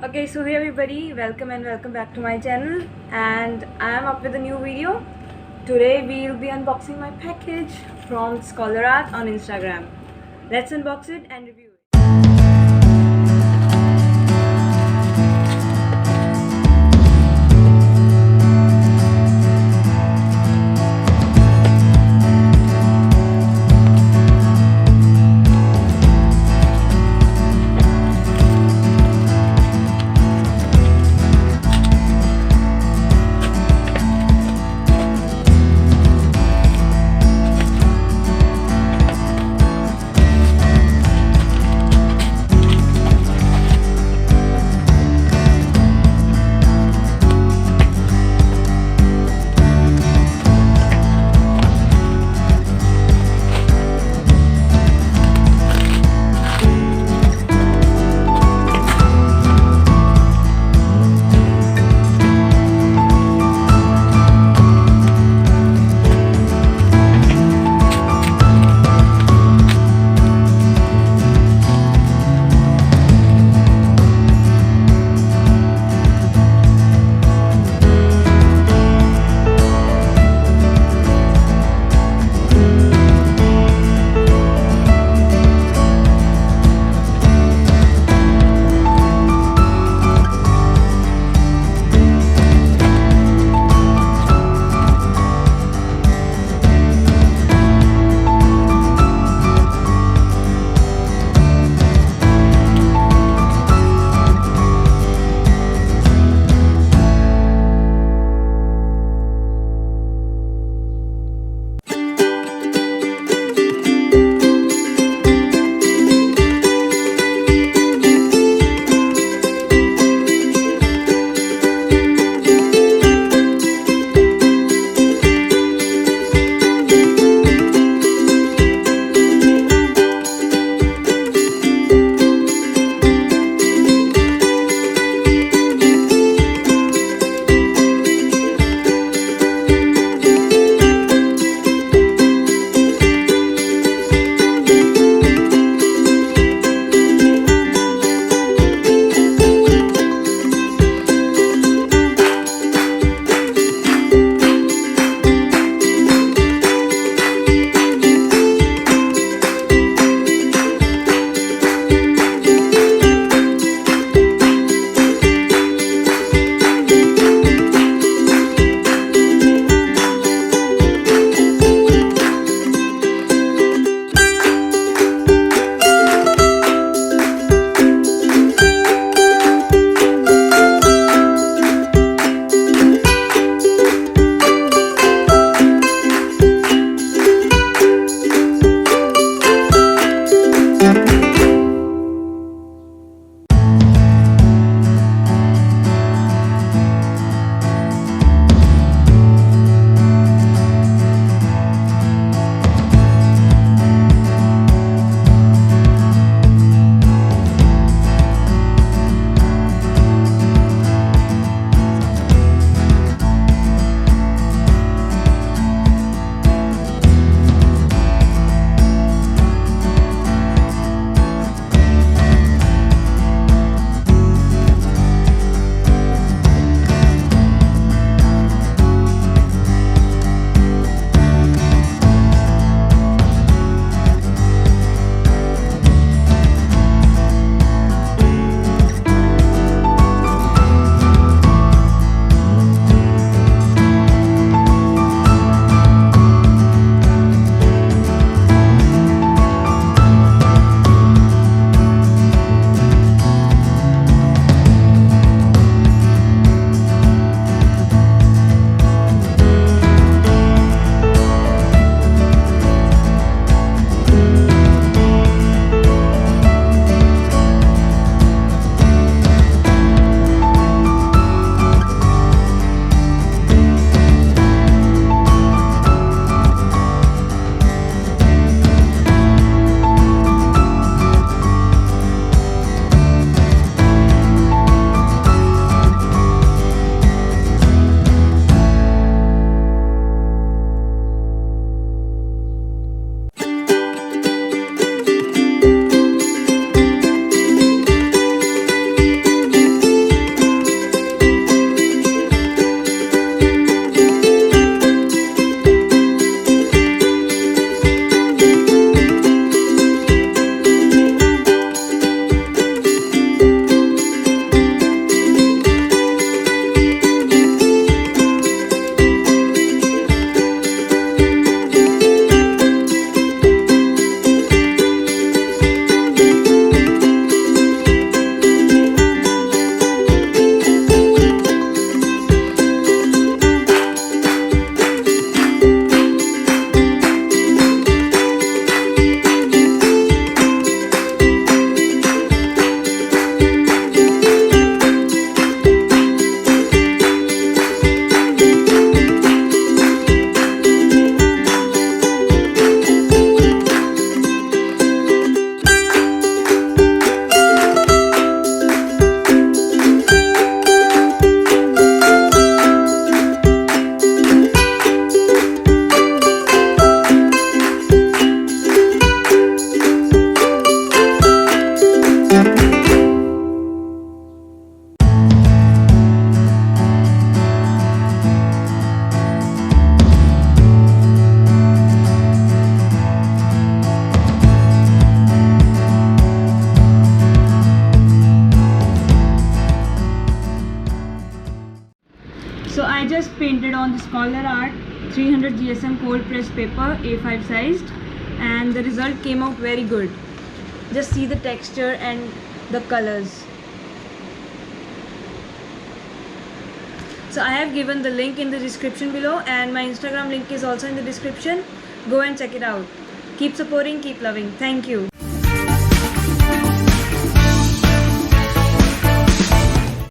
Okay, so hey everybody, welcome back to my channel, and I am up with a new video. Today we'll be unboxing my package from Scholar Art on Instagram. Let's unbox it and review it. on the Scholar Art 300 GSM cold pressed paper, A5 sized, and the result came out very good. Just see the texture and the colors. So I have given the link in the description below, and my Instagram link is also in the description. Go and check it out. Keep supporting, keep loving. Thank you.